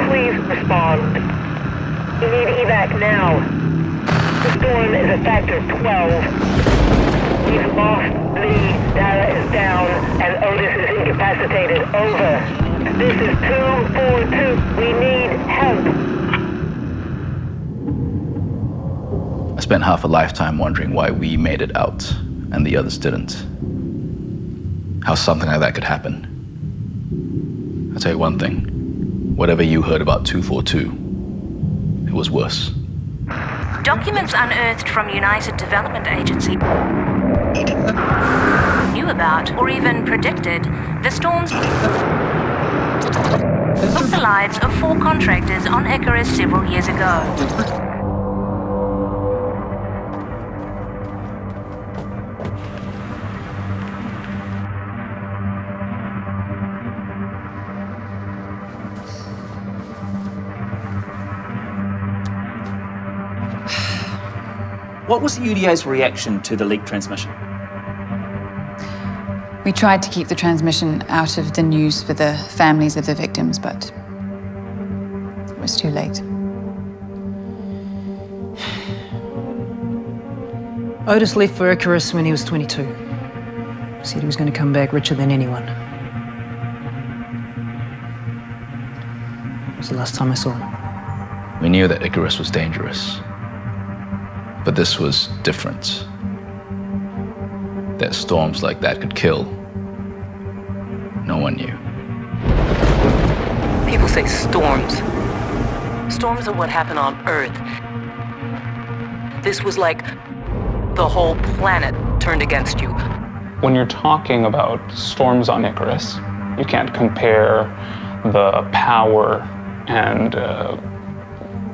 please respond. We need evac now. The storm is a factor of 12. We've lost Lee, data is down, and Otis is incapacitated. Over. This is 242. We need help. I spent half a lifetime wondering why we made it out and the others didn't. How something like that could happen. I'll tell you one thing. Whatever you heard about 242, it was worse. Documents unearthed from United Development Agency knew about, or even predicted, the storms took the lives of 4 contractors on Icarus several years ago. What was the UDA's reaction to the leaked transmission? We tried to keep the transmission out of the news for the families of the victims, but it was too late. Otis left for Icarus when he was 22. Said he was going to come back richer than anyone. That was the last time I saw him. We knew that Icarus was dangerous. But this was different. That storms like that could kill. No one knew. People say storms. Storms are what happen on Earth. This was like the whole planet turned against you. When you're talking about storms on Icarus, you can't compare the power and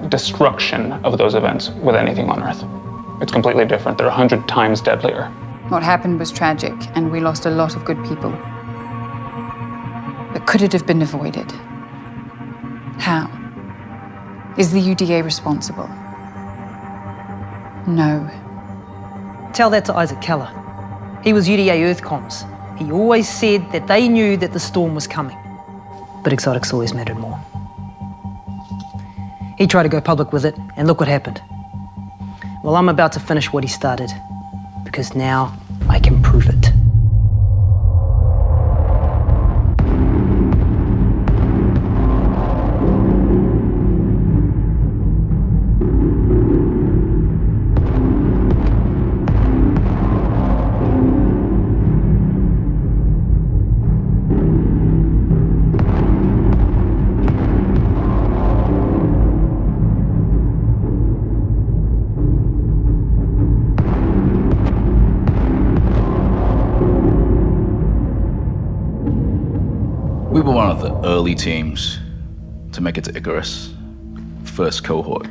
destruction of those events with anything on Earth. It's completely different. They're 100 times deadlier. What happened was tragic, and we lost a lot of good people. But could it have been avoided? How? Is the UDA responsible? No. Tell that to Isaac Keller. He was UDA Earth Comms. He always said that they knew that the storm was coming. But exotics always mattered more. He tried to go public with it, and look what happened. Well, I'm about to finish what he started, because now I can prove it. We were one of the early teams to make it to Icarus, first cohort.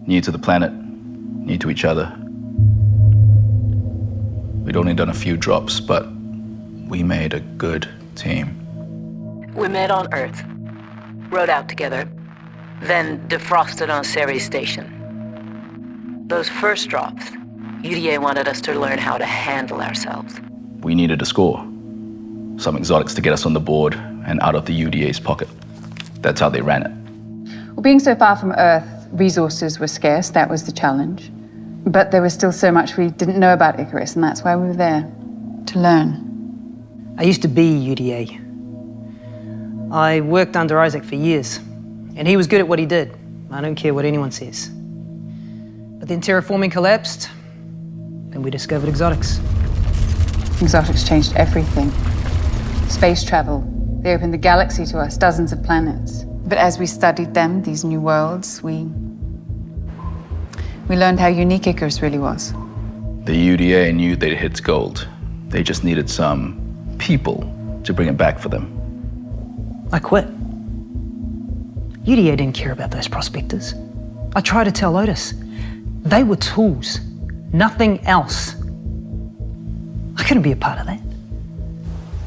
New to the planet, new to each other. We'd only done a few drops, but we made a good team. We met on Earth, rode out together, then defrosted on Ceres Station. Those first drops, UDA wanted us to learn how to handle ourselves. We needed a score. Some exotics to get us on the board and out of the UDA's pocket. That's how they ran it. Well, being so far from Earth, resources were scarce. That was the challenge. But there was still so much we didn't know about Icarus, and that's why we were there, to learn. I used to be UDA. I worked under Isaac for years, and he was good at what he did. I don't care what anyone says. But then terraforming collapsed, and we discovered exotics. Exotics changed everything. Space travel. They opened the galaxy to us, dozens of planets. But as we studied them, these new worlds, we learned how unique Icarus really was. The UDA knew they'd hit gold. They just needed some people to bring it back for them. I quit. UDA didn't care about those prospectors. I tried to tell Otis. They were tools, nothing else. I couldn't be a part of that.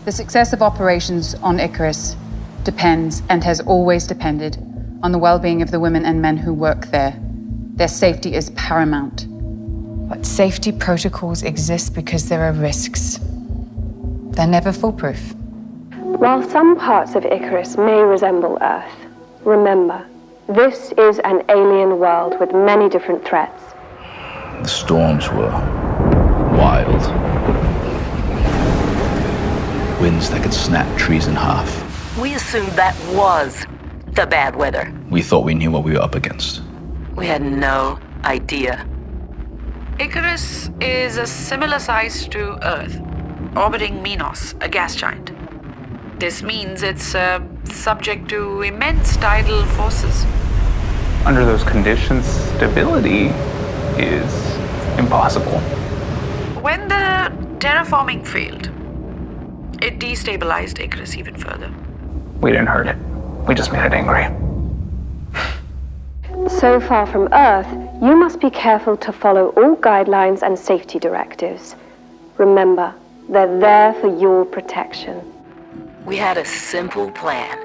The success of operations on Icarus depends, and has always depended, on the well-being of the women and men who work there. Their safety is paramount. But safety protocols exist because there are risks. They're never foolproof. While some parts of Icarus may resemble Earth, remember, this is an alien world with many different threats. The storms were wild. Winds that could snap trees in half. We assumed that was the bad weather. We thought we knew what we were up against. We had no idea. Icarus is a similar size to Earth, orbiting Minos, a gas giant. This means it's subject to immense tidal forces. Under those conditions, stability is impossible. When the terraforming failed, it destabilized Icarus even further. We didn't hurt it. We just made it angry. So far from Earth, you must be careful to follow all guidelines and safety directives. Remember, they're there for your protection. We had a simple plan.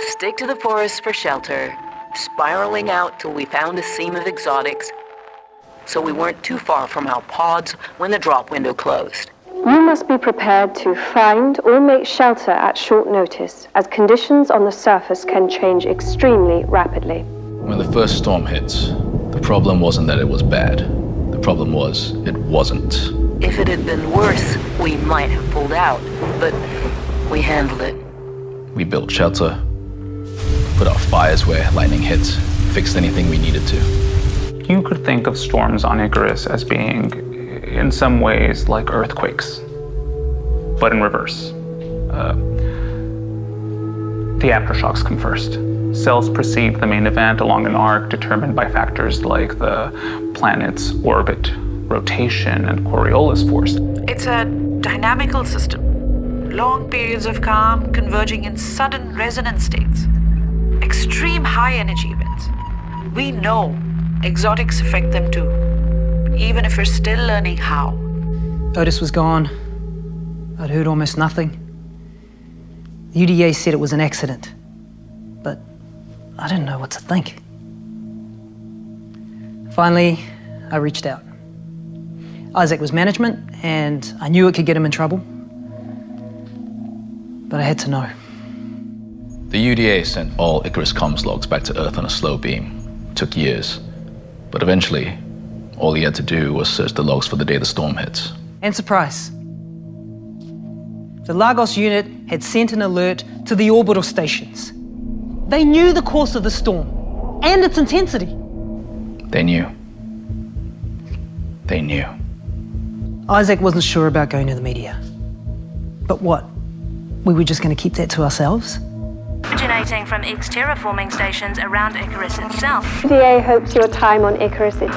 Stick to the forest for shelter, spiraling out till we found a seam of exotics, so we weren't too far from our pods when the drop window closed. You must be prepared to find or make shelter at short notice, as conditions on the surface can change extremely rapidly. When the first storm hit, the problem wasn't that it was bad. The problem was it wasn't. If it had been worse, we might have pulled out, but we handled it. We built shelter, put out fires where lightning hit, fixed anything we needed to. You could think of storms on Icarus as being, in some ways, like earthquakes, but in reverse. The aftershocks come first. Cells precede the main event along an arc determined by factors like the planet's orbit, rotation, and Coriolis force. It's a dynamical system. Long periods of calm converging in sudden resonance states. Extreme high-energy events. We know exotics affect them too, even if we're still learning how. Otis was gone. I'd heard almost nothing. The UDA said it was an accident, but I didn't know what to think. Finally, I reached out. Isaac was management, and I knew it could get him in trouble, but I had to know. The UDA sent all Icarus comms logs back to Earth on a slow beam. It took years, but eventually, all he had to do was search the logs for the day the storm hit. And surprise. The Lagos unit had sent an alert to the orbital stations. They knew the course of the storm and its intensity. They knew. They knew. Isaac wasn't sure about going to the media. But what? We were just going to keep that to ourselves? Originating from terraforming stations around Icarus itself. UDA hopes your time on Icarus is...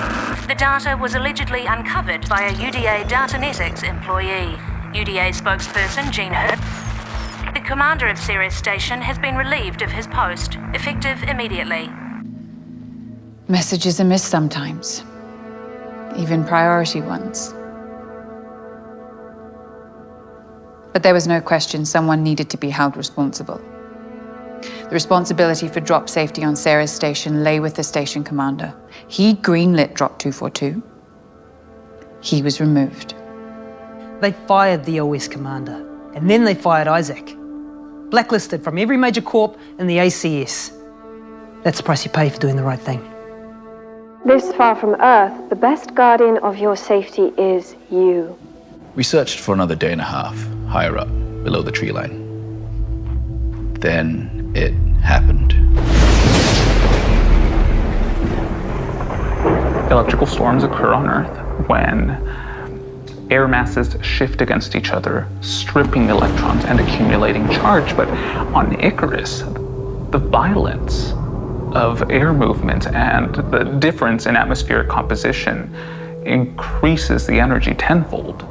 The data was allegedly uncovered by a UDA Datanetics employee. UDA spokesperson Gene Hurt. The commander of Ceres Station has been relieved of his post, effective immediately. Messages are missed sometimes, even priority ones. But there was no question someone needed to be held responsible. The responsibility for drop safety on Ceres Station lay with the station commander. He greenlit Drop 242. He was removed. They fired the OS commander, and then they fired Isaac. Blacklisted from every major corp in the ACS. That's the price you pay for doing the right thing. This far from Earth, the best guardian of your safety is you. We searched for another day and a half, higher up, below the tree line. Then it happened. Electrical storms occur on Earth when air masses shift against each other, stripping electrons and accumulating charge. But on Icarus, the violence of air movement and the difference in atmospheric composition increases the energy tenfold.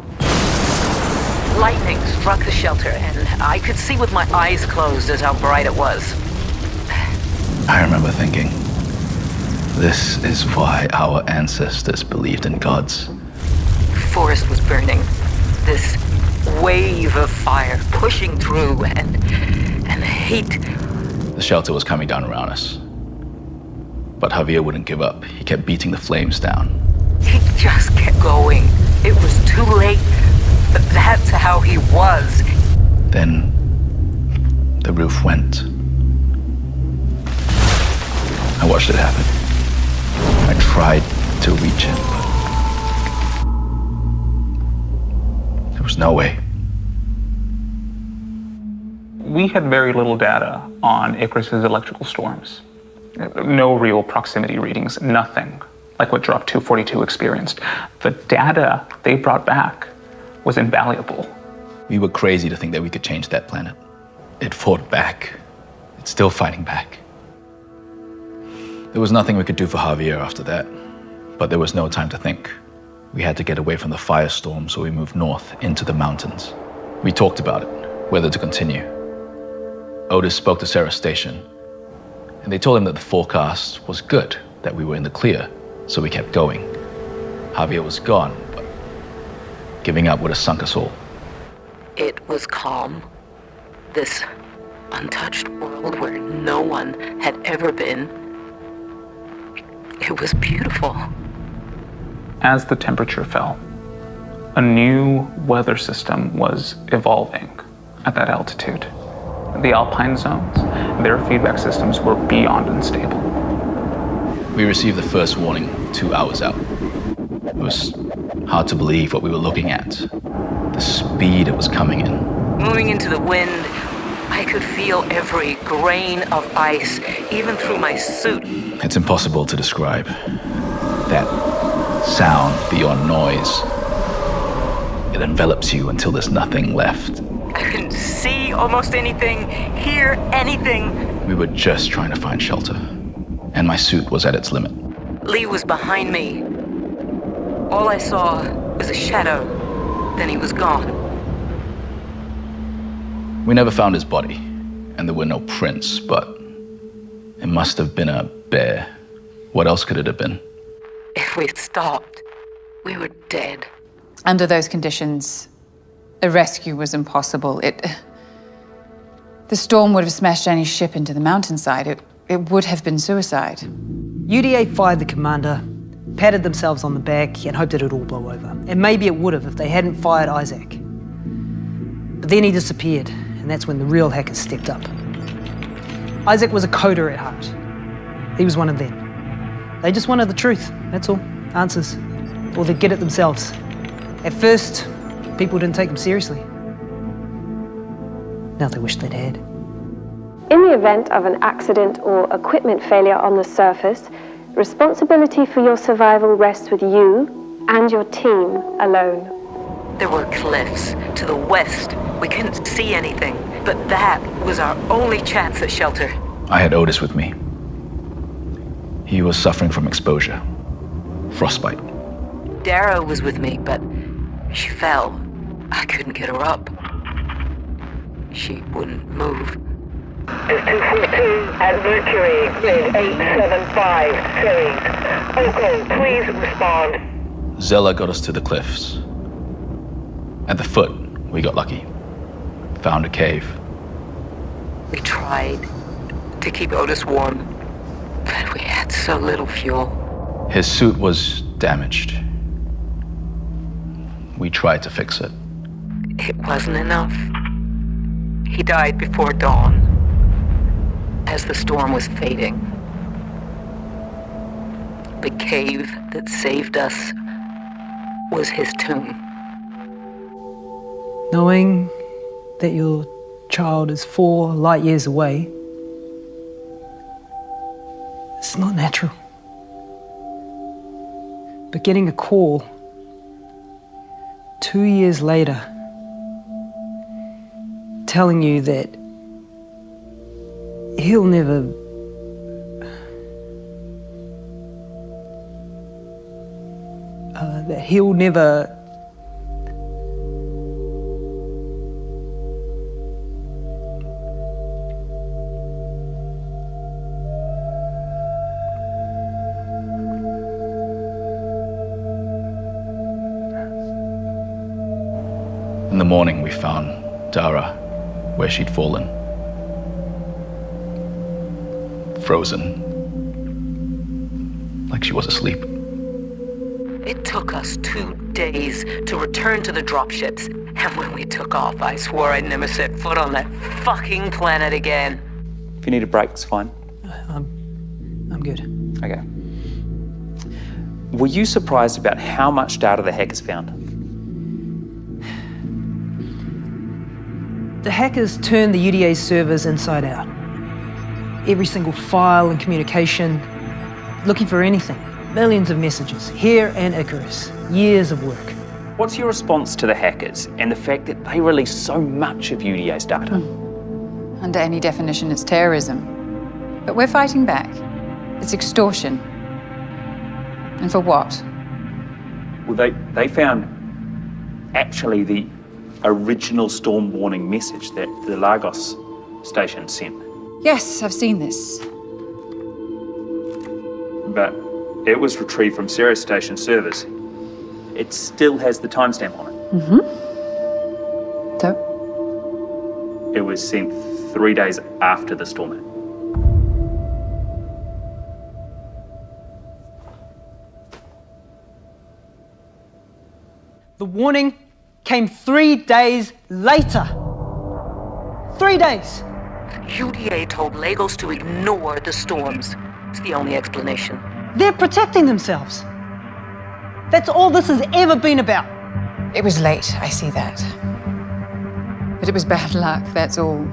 Lightning struck the shelter, and I could see with my eyes closed as how bright it was. I remember thinking, this is why our ancestors believed in gods. The forest was burning. This wave of fire pushing through, and the heat. The shelter was coming down around us. But Javier wouldn't give up. He kept beating the flames down. He just kept going. It was too late, but that's how he was. Then The roof went. I watched it happen. I tried to reach it, but there was no way. We had very little data on Icarus's electrical storms. No real proximity readings, nothing like what Drop 242 experienced. The data they brought back was invaluable. We were crazy to think that we could change that planet. It fought back. It's still fighting back. There was nothing we could do for Javier after that, but there was no time to think. We had to get away from the firestorm, so we moved north into the mountains. We talked about it, whether to continue. Otis spoke to Sarah's station, and they told him that the forecast was good, that we were in the clear, so we kept going. Javier was gone, but giving up would have sunk us all. It was calm. This untouched world where no one had ever been. It was beautiful. As the temperature fell, a new weather system was evolving at that altitude. The alpine zones, their feedback systems were beyond unstable. We received the first warning 2 hours out. It was hard to believe what we were looking at. The speed it was coming in. Moving into the wind, I could feel every grain of ice, even through my suit. It's impossible to describe. That sound beyond noise. It envelops you until there's nothing left. I couldn't see almost anything, hear anything. We were just trying to find shelter, and my suit was at its limit. Lee was behind me. All I saw was a shadow. Then he was gone. We never found his body, and there were no prints, but it must have been a bear. What else could it have been? If we'd stopped, we were dead. Under those conditions, a rescue was impossible. The storm would have smashed any ship into the mountainside. It would have been suicide. UDA fired the commander, patted themselves on the back, and hoped it would all blow over. And maybe it would have if they hadn't fired Isaac. But then he disappeared, and that's when the real hackers stepped up. Isaac was a coder at heart. He was one of them. They just wanted the truth, that's all. Answers. Or they'd get it themselves. At first, people didn't take them seriously. Now they wish they'd had. In the event of an accident or equipment failure on the surface, responsibility for your survival rests with you and your team alone. There were cliffs to the west. We couldn't see anything, but that was our only chance at shelter. I had Otis with me. He was suffering from exposure, frostbite. Dara was with me, but she fell. I couldn't get her up. She wouldn't move. Is 242 at Mercury, grid 875, saved. Oko, please respond. Zella got us to the cliffs. At the foot, we got lucky. Found a cave. We tried to keep Otis warm, but we had so little fuel. His suit was damaged. We tried to fix it. It wasn't enough. He died before dawn, as the storm was fading. The cave that saved us was his tomb. Knowing that your child is 4 light years away, it's not natural. But getting a call 2 years later telling you that he'll never In the morning, we found Dara where she'd fallen. Frozen. Like she was asleep. It took us 2 days to return to the dropships, And when we took off, I swore I'd never set foot on that fucking planet again. If you need a break, it's fine. I'm good. Okay. Were you surprised about how much data the hackers found? The hackers turned the UDA's servers inside out. Every single file and communication, looking for anything. Millions of messages, here and Icarus. Years of work. What's your response to the hackers and the fact that they release so much of UDA's data? Under any definition, it's terrorism. But we're fighting back. It's extortion. And for what? Well, they found actually the original storm warning message that the Lagos station sent. Yes, I've seen this. But it was retrieved from Ceres station servers. It still has the timestamp on it. Mm-hmm. So? It was sent 3 days after the storm hit. The warning came 3 days later. 3 days. UDA told Lagos to ignore the storms. It's the only explanation. They're protecting themselves. That's all this has ever been about. It was late, I see that. But it was bad luck, that's all.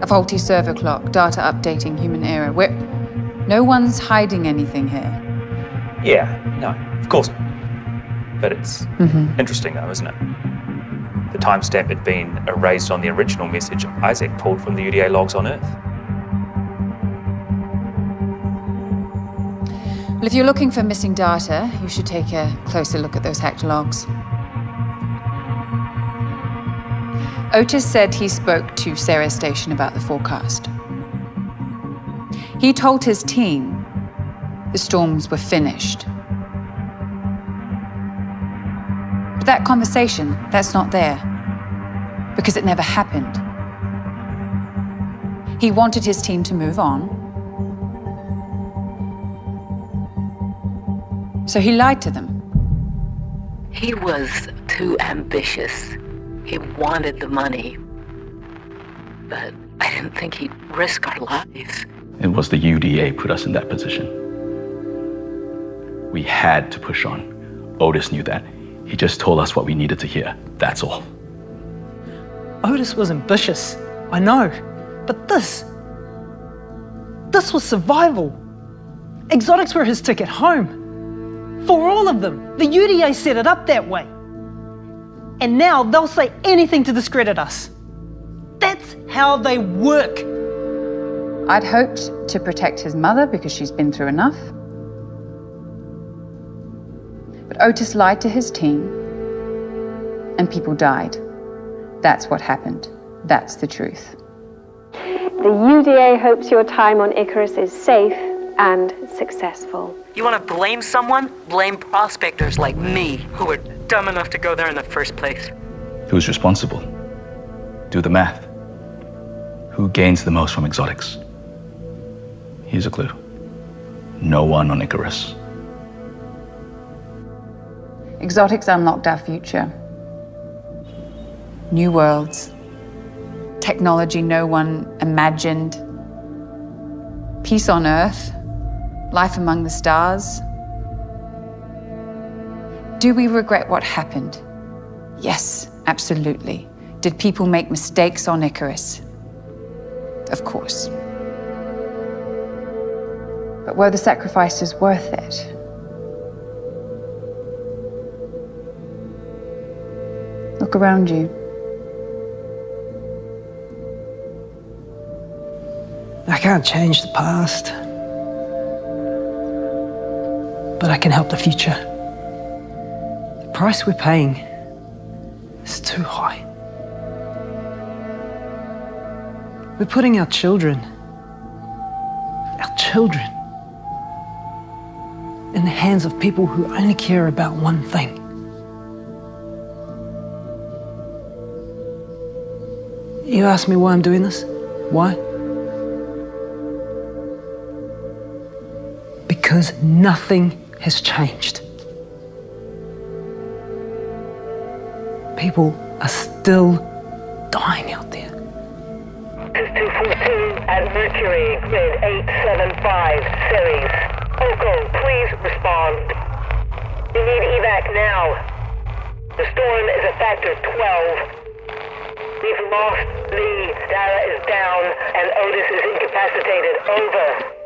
A faulty server clock, data updating, human error. No one's hiding anything here. Yeah, no, of course not. But it's interesting though, isn't it? The timestamp had been erased on the original message Isaac pulled from the UDA logs on Earth. Well, if you're looking for missing data, you should take a closer look at those hacked logs. Otis said he spoke to Ceres Station about the forecast. He told his team the storms were finished. But that conversation, that's not there, because it never happened. He wanted his team to move on, so he lied to them. He was too ambitious. He wanted the money. But I didn't think he'd risk our lives. It was the UDA put us in that position. We had to push on. Otis knew that. He just told us what we needed to hear. That's all. Otis was ambitious, I know. But this was survival. Exotics were his ticket home. For all of them, the UDA set it up that way. And now they'll say anything to discredit us. That's how they work. I'd hoped to protect his mother because she's been through enough. But Otis lied to his team, and people died. That's what happened. That's the truth. The UDA hopes your time on Icarus is safe and successful. You want to blame someone? Blame prospectors like me, who were dumb enough to go there in the first place. Who's responsible? Do the math. Who gains the most from exotics? Here's a clue. No one on Icarus. Exotics unlocked our future. New worlds. Technology no one imagined. Peace on Earth. Life among the stars. Do we regret what happened? Yes, absolutely. Did people make mistakes on Icarus? Of course. But were the sacrifices worth it? Look around you. I can't change the past, but I can help the future. The price we're paying is too high. We're putting our children, in the hands of people who only care about one thing. You ask me why I'm doing this? Why? Because nothing has changed. People are still dying out there. 242 at Mercury, grid 875, Ceres. Oko, please respond. We need evac now. The storm is a factor 12. We've lost Lee, Dara is down, and Otis is incapacitated. Over.